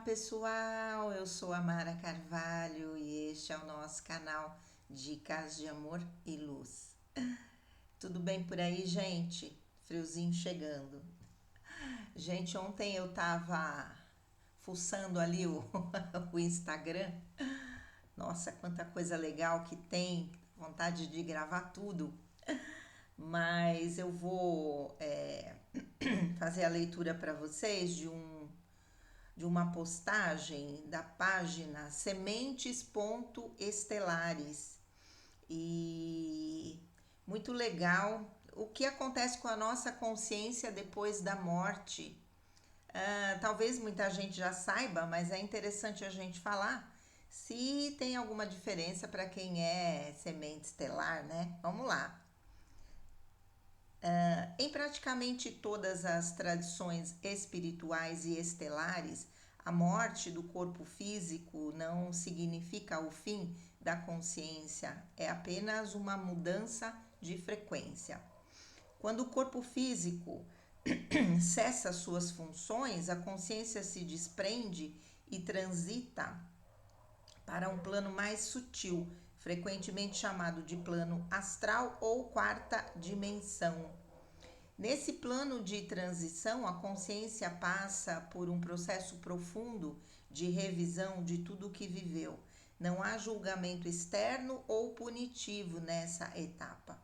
Pessoal, eu sou a Mara Carvalho e este é o nosso canal Dicas de Amor e Luz. Tudo bem por aí, gente? Friozinho chegando. Gente, ontem eu tava fuçando ali o Instagram. Nossa, quanta coisa legal que tem, vontade de gravar tudo. Mas eu vou fazer a leitura para vocês de uma postagem da página sementes.estelares. E muito legal o que acontece com a nossa consciência depois da morte. Talvez muita gente já saiba, mas é interessante a gente falar se tem alguma diferença para quem é semente estelar, né? Vamos lá. Em praticamente todas as tradições espirituais e estelares, a morte do corpo físico não significa o fim da consciência, é apenas uma mudança de frequência. Quando o corpo físico cessa suas funções, a consciência se desprende e transita para um plano mais sutil, frequentemente chamado de plano astral ou quarta dimensão. Nesse plano de transição, a consciência passa por um processo profundo de revisão de tudo o que viveu. Não há julgamento externo ou punitivo nessa etapa.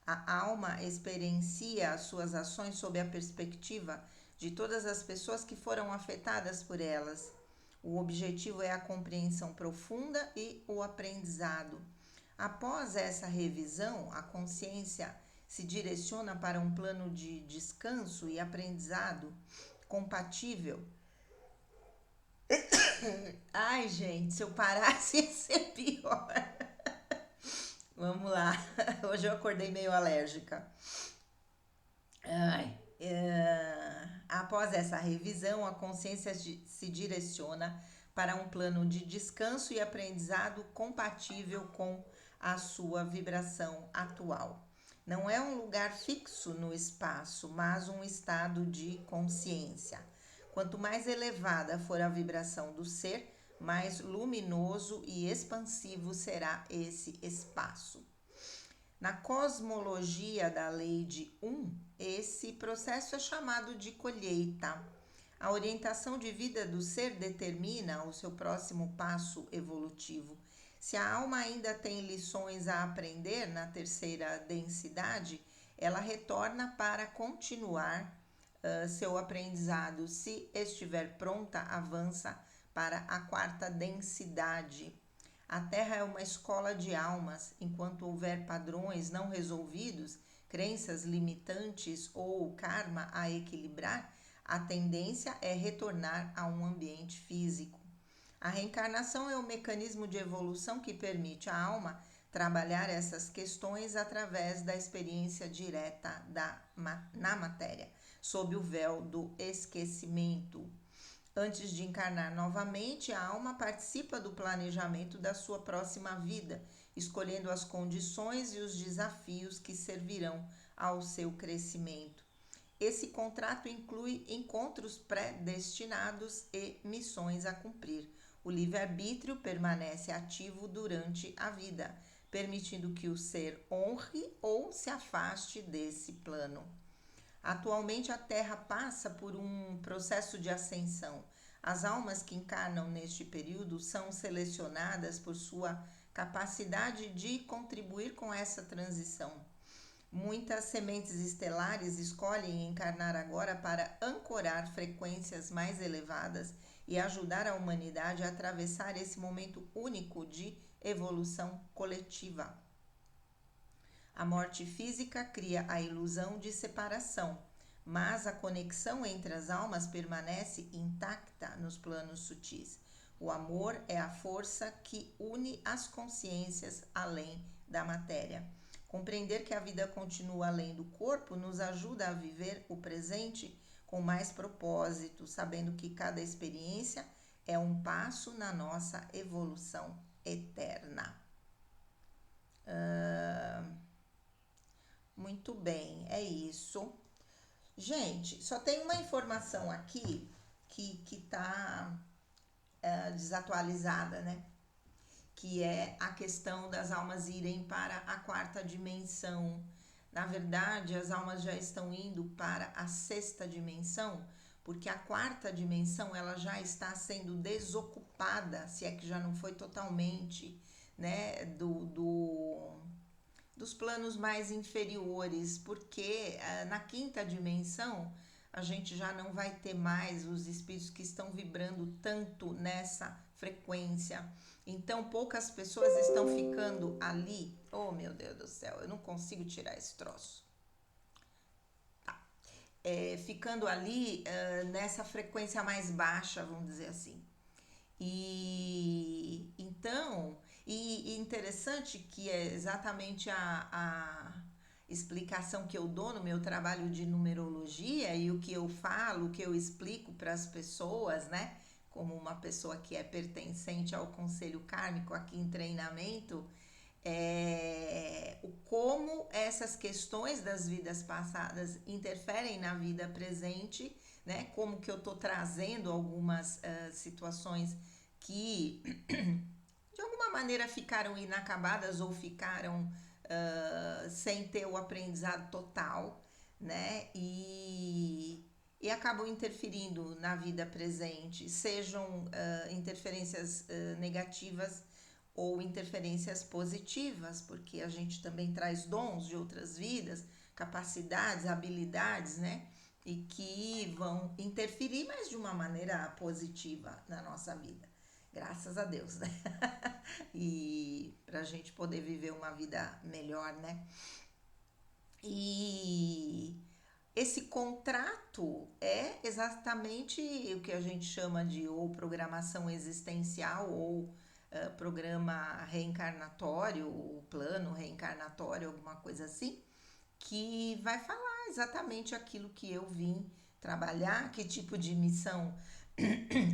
A alma experiencia as suas ações sob a perspectiva de todas as pessoas que foram afetadas por elas. O objetivo é a compreensão profunda e o aprendizado. Após essa revisão, a consciência se direciona para um plano de descanso e aprendizado compatível. Ai, gente, se eu parasse ia ser pior. Vamos lá. Hoje eu acordei meio alérgica. Após essa revisão, a consciência se direciona para um plano de descanso e aprendizado compatível com a sua vibração atual. Não é um lugar fixo no espaço, mas um estado de consciência. Quanto mais elevada for a vibração do ser, mais luminoso e expansivo será esse espaço. Na cosmologia da lei de esse processo é chamado de colheita. A orientação de vida do ser determina o seu próximo passo evolutivo. Se a alma ainda tem lições a aprender na terceira densidade, ela retorna para continuar seu aprendizado. Se estiver pronta, avança para a quarta densidade. A Terra é uma escola de almas. Enquanto houver padrões não resolvidos, crenças limitantes ou karma a equilibrar, a tendência é retornar a um ambiente físico. A reencarnação é o mecanismo de evolução que permite à alma trabalhar essas questões através da experiência direta na matéria, sob o véu do esquecimento. Antes de encarnar novamente, a alma participa do planejamento da sua próxima vida, escolhendo as condições e os desafios que servirão ao seu crescimento. Esse contrato inclui encontros predestinados e missões a cumprir. O livre-arbítrio permanece ativo durante a vida, permitindo que o ser honre ou se afaste desse plano. Atualmente, a Terra passa por um processo de ascensão. As almas que encarnam neste período são selecionadas por sua capacidade de contribuir com essa transição. Muitas sementes estelares escolhem encarnar agora para ancorar frequências mais elevadas e ajudar a humanidade a atravessar esse momento único de evolução coletiva. A morte física cria a ilusão de separação, mas a conexão entre as almas permanece intacta nos planos sutis. O amor é a força que une as consciências além da matéria. Compreender que a vida continua além do corpo nos ajuda a viver o presente com mais propósito, sabendo que cada experiência é um passo na nossa evolução eterna. Muito bem, é isso. Gente, só tem uma informação aqui que tá desatualizada, né? Que é a questão das almas irem para a quarta dimensão. Na verdade, as almas já estão indo para a sexta dimensão, porque a quarta dimensão ela já está sendo desocupada, se é que já não foi totalmente, né, dos planos mais inferiores, porque na quinta dimensão a gente já não vai ter mais os espíritos que estão vibrando tanto nessa frequência. Então poucas pessoas estão ficando ali. Oh, meu Deus do céu, eu não consigo tirar esse troço. Ficando ali nessa frequência mais baixa, vamos dizer assim. E então, e interessante que é exatamente a explicação que eu dou no meu trabalho de numerologia e o que eu falo, o que eu explico para as pessoas, né? Como uma pessoa que é pertencente ao Conselho Kármico aqui em treinamento, o como essas questões das vidas passadas interferem na vida presente, né? Como que eu tô trazendo algumas situações que de alguma maneira ficaram inacabadas ou ficaram sem ter o aprendizado total, né? E acabam interferindo na vida presente, sejam interferências negativas ou interferências positivas, porque a gente também traz dons de outras vidas, capacidades, habilidades, né? E que vão interferir, mas de uma maneira positiva na nossa vida. Graças a Deus, né? E para a gente poder viver uma vida melhor, né? E esse contrato é exatamente o que a gente chama de ou programação existencial ou programa reencarnatório, ou plano reencarnatório, alguma coisa assim, que vai falar exatamente aquilo que eu vim trabalhar, que tipo de missão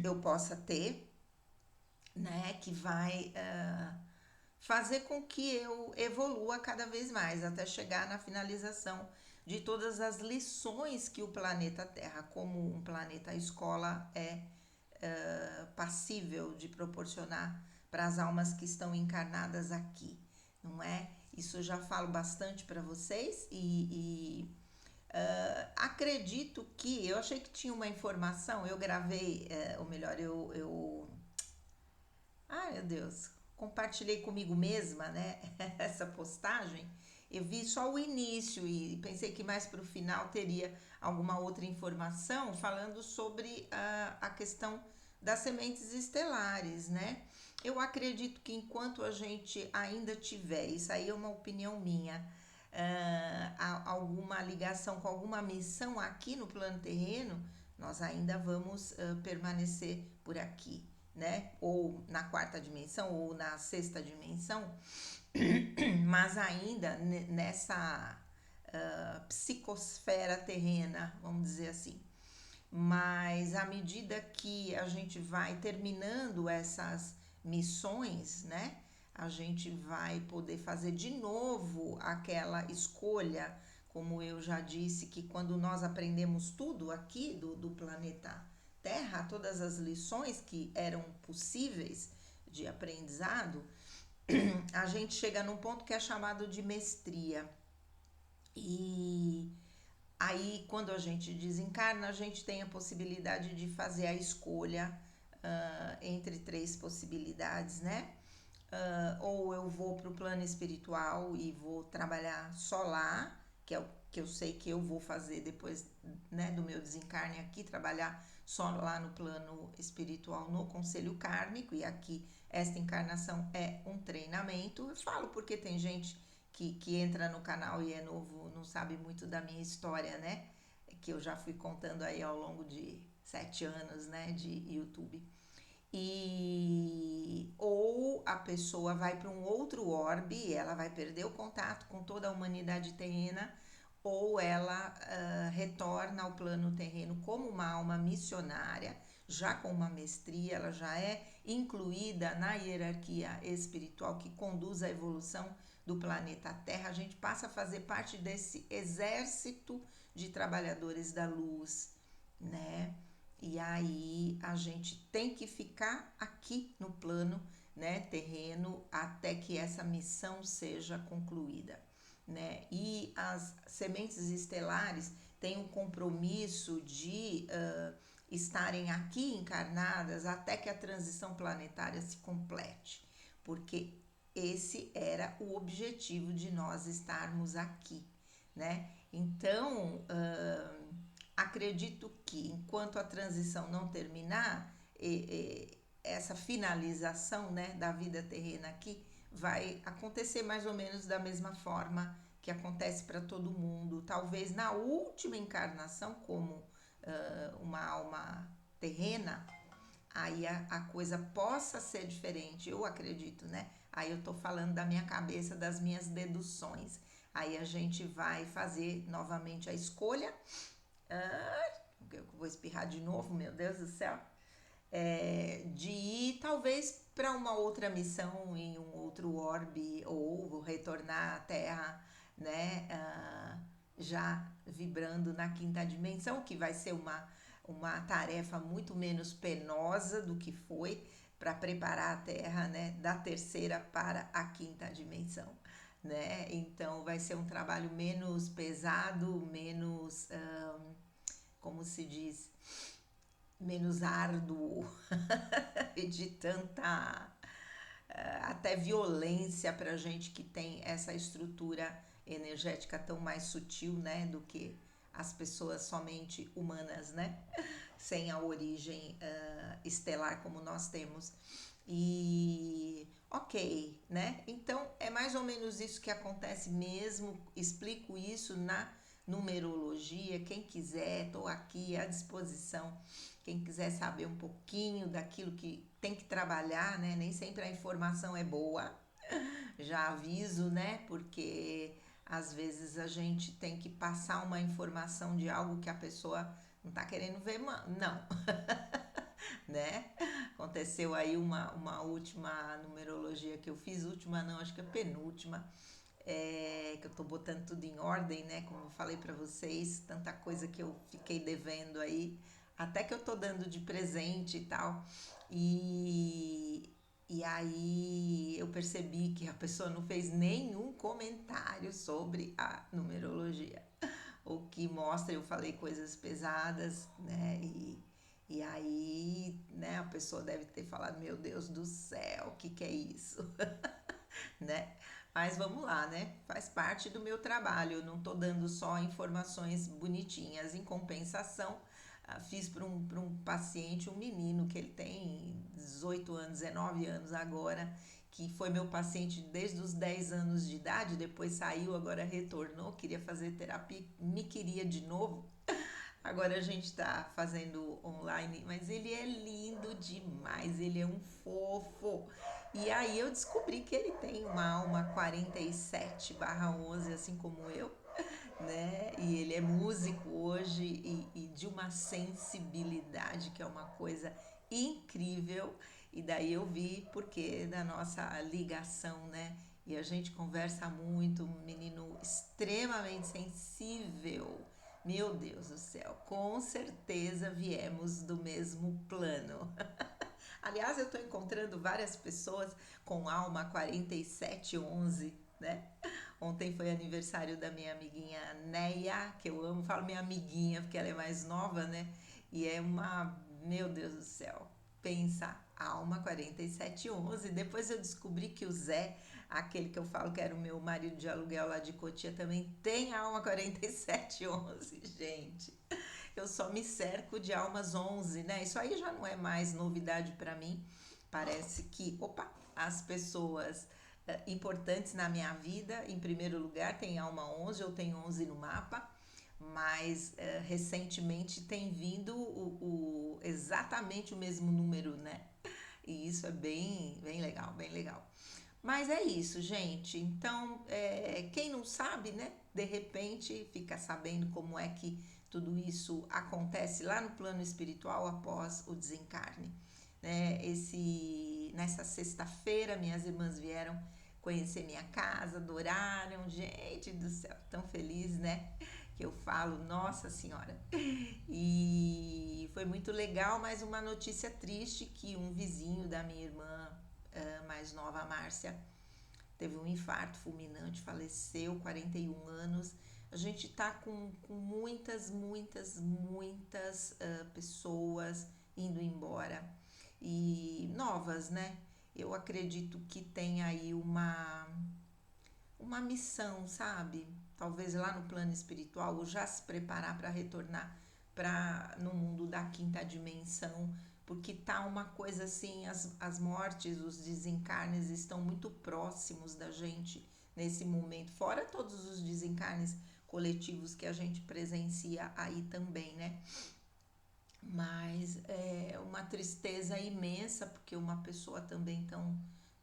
eu possa ter, né? Que vai fazer com que eu evolua cada vez mais até chegar na finalização de todas as lições que o planeta Terra, como um planeta escola, é passível de proporcionar para as almas que estão encarnadas aqui, não é? Isso eu já falo bastante para vocês e acredito que eu achei que tinha uma informação, eu gravei, ou melhor, ai meu Deus, compartilhei comigo mesma, né, essa postagem. Eu vi só o início e pensei que mais para o final teria alguma outra informação falando sobre a questão das sementes estelares, né? Eu acredito que enquanto a gente ainda tiver, isso aí é uma opinião minha, alguma ligação com alguma missão aqui no plano terreno, nós ainda vamos permanecer por aqui, né? Ou na quarta dimensão ou na sexta dimensão, mas ainda nessa psicosfera terrena, vamos dizer assim. Mas à medida que a gente vai terminando essas missões, né? A gente vai poder fazer de novo aquela escolha, como eu já disse, que quando nós aprendemos tudo aqui do planeta Terra, todas as lições que eram possíveis de aprendizado, a gente chega num ponto que é chamado de mestria. E aí, quando a gente desencarna, a gente tem a possibilidade de fazer a escolha entre três possibilidades, né? Ou eu vou para o plano espiritual e vou trabalhar só lá, que é o que eu sei que eu vou fazer depois, né, do meu desencarne aqui, trabalhar só lá no plano espiritual, no conselho kármico, e aqui esta encarnação é um treinamento. Eu falo porque tem gente que entra no canal e é novo, não sabe muito da minha história, né? Que eu já fui contando aí ao longo de 7 anos, né, de YouTube. Ou a pessoa vai para um outro orbe, ela vai perder o contato com toda a humanidade terrena, ou ela retorna ao plano terreno como uma alma missionária, já com uma mestria, ela já é incluída na hierarquia espiritual que conduz à evolução do planeta Terra. A gente passa a fazer parte desse exército de trabalhadores da luz, né? E aí a gente tem que ficar aqui no plano, né, terreno, até que essa missão seja concluída, né? E as sementes estelares têm um compromisso de estarem aqui encarnadas até que a transição planetária se complete, porque esse era o objetivo de nós estarmos aqui, né? Então, acredito que enquanto a transição não terminar, essa finalização, né, da vida terrena aqui vai acontecer mais ou menos da mesma forma que acontece para todo mundo. Talvez na última encarnação, como uma alma terrena, aí a coisa possa ser diferente, eu acredito, né? Aí eu tô falando da minha cabeça, das minhas deduções. Aí a gente vai fazer novamente a escolha. Eu vou espirrar de novo, meu Deus do céu. De ir talvez para uma outra missão em um outro orbe ou retornar à Terra, né? Já vibrando na quinta dimensão, que vai ser uma tarefa muito menos penosa do que foi para preparar a Terra, né, da terceira para a quinta dimensão, né? Então vai ser um trabalho menos pesado, menos, como se diz, menos árduo e de tanta até violência para gente que tem essa estrutura energética tão mais sutil, né, do que as pessoas somente humanas, né, sem a origem estelar como nós temos. E ok, né? Então é mais ou menos isso que acontece mesmo. Explico isso na numerologia. Quem quiser, estou aqui à disposição. Quem quiser saber um pouquinho daquilo que tem que trabalhar, né? Nem sempre a informação é boa, já aviso, né? Porque às vezes a gente tem que passar uma informação de algo que a pessoa não tá querendo ver, não, né? Aconteceu aí uma última numerologia que eu fiz, última não, acho que é penúltima, que eu tô botando tudo em ordem, né? Como eu falei pra vocês, tanta coisa que eu fiquei devendo aí, até que eu tô dando de presente e tal. E aí eu percebi que a pessoa não fez nenhum comentário sobre a numerologia. O que mostra, eu falei coisas pesadas, né? E aí, né, a pessoa deve ter falado, meu Deus do céu, o que é isso? Né? Mas vamos lá, né? Faz parte do meu trabalho. Eu não estou dando só informações bonitinhas. Em compensação, fiz para um paciente, um menino que ele tem 18 anos, 19 anos agora, que foi meu paciente desde os 10 anos de idade, depois saiu, agora retornou, queria fazer terapia, me queria de novo. Agora a gente está fazendo online, mas ele é lindo demais, ele é um fofo. E aí eu descobri que ele tem uma alma 47/11, assim como eu, né? E ele é músico hoje e de uma sensibilidade que é uma coisa incrível. E daí eu vi porque da nossa ligação, né? E a gente conversa muito, um menino extremamente sensível. Meu Deus do céu, com certeza viemos do mesmo plano. Aliás, eu estou encontrando várias pessoas com alma 47/11, né? Ontem foi aniversário da minha amiguinha Neia, que eu amo, falo minha amiguinha porque ela é mais nova, né? E é uma, meu Deus do céu, pensa, alma 47/11. Depois eu descobri que o Zé, aquele que eu falo que era o meu marido de aluguel lá de Cotia, também tem alma 47/11, gente. Eu só me cerco de almas 11, né? Isso aí já não é mais novidade para mim. Parece que, opa, as pessoas importantes na minha vida, em primeiro lugar, tem alma 11, eu tenho 11 no mapa, mas recentemente tem vindo exatamente o mesmo número, né? E isso é bem legal, bem legal. Mas é isso, gente. Então, quem não sabe, né? De repente fica sabendo como é que tudo isso acontece lá no plano espiritual após o desencarne. Né? Nessa sexta-feira, minhas irmãs vieram conhecer minha casa, adoraram. Gente do céu, tão feliz, né? que eu falo, nossa senhora. E foi muito legal, mas uma notícia triste que um vizinho da minha irmã mais nova, a Márcia, teve um infarto fulminante, faleceu, 41 anos. A gente tá com muitas pessoas indo embora e novas, né? Eu acredito que tem aí uma missão, sabe? Talvez lá no plano espiritual, ou já se preparar para retornar para no mundo da quinta dimensão, porque tá uma coisa assim, as mortes, os desencarnes estão muito próximos da gente nesse momento, fora todos os desencarnes coletivos que a gente presencia aí também, né? Mas é uma tristeza imensa, porque uma pessoa também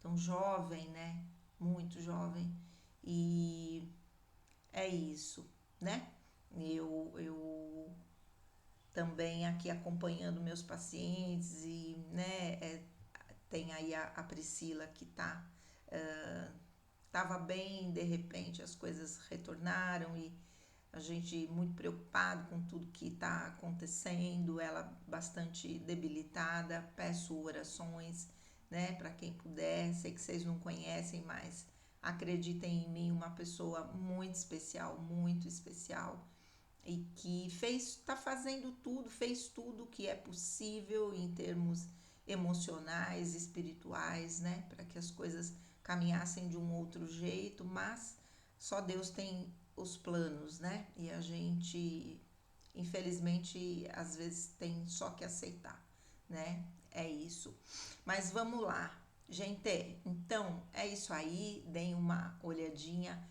tão jovem, né? Muito jovem. E é isso, né? Eu também aqui acompanhando meus pacientes e, né, tem aí a Priscila que tava bem, de repente as coisas retornaram e a gente muito preocupado com tudo que está acontecendo, ela bastante debilitada, peço orações, né, para quem puder, sei que vocês não conhecem, mas acreditem em mim, uma pessoa muito especial e que está fazendo tudo, fez tudo que é possível em termos emocionais, espirituais, né, para que as coisas caminhassem de um outro jeito, mas só Deus tem os planos, né? E a gente, infelizmente, às vezes tem só que aceitar, né? É isso. Mas vamos lá, gente. Então, é isso aí. Deem uma olhadinha,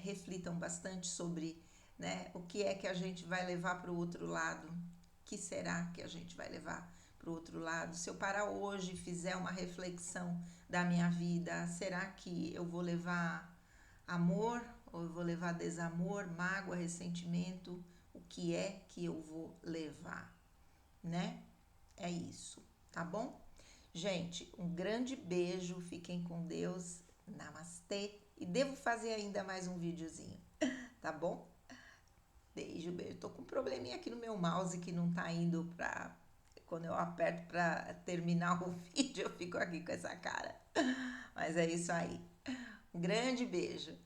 reflitam bastante sobre, né, o que é que a gente vai levar para o outro lado. O que será que a gente vai levar para o outro lado? Se eu parar hoje e fizer uma reflexão da minha vida, será que eu vou levar amor ou eu vou levar desamor, mágoa, ressentimento? O que é que eu vou levar, né? É isso, tá bom? Gente, um grande beijo, fiquem com Deus, namastê. E devo fazer ainda mais um videozinho, tá bom? Beijo, beijo. Tô com um probleminha aqui no meu mouse que não tá indo pra. Quando eu aperto pra terminar o vídeo, eu fico aqui com essa cara. Mas é isso aí. Um grande beijo.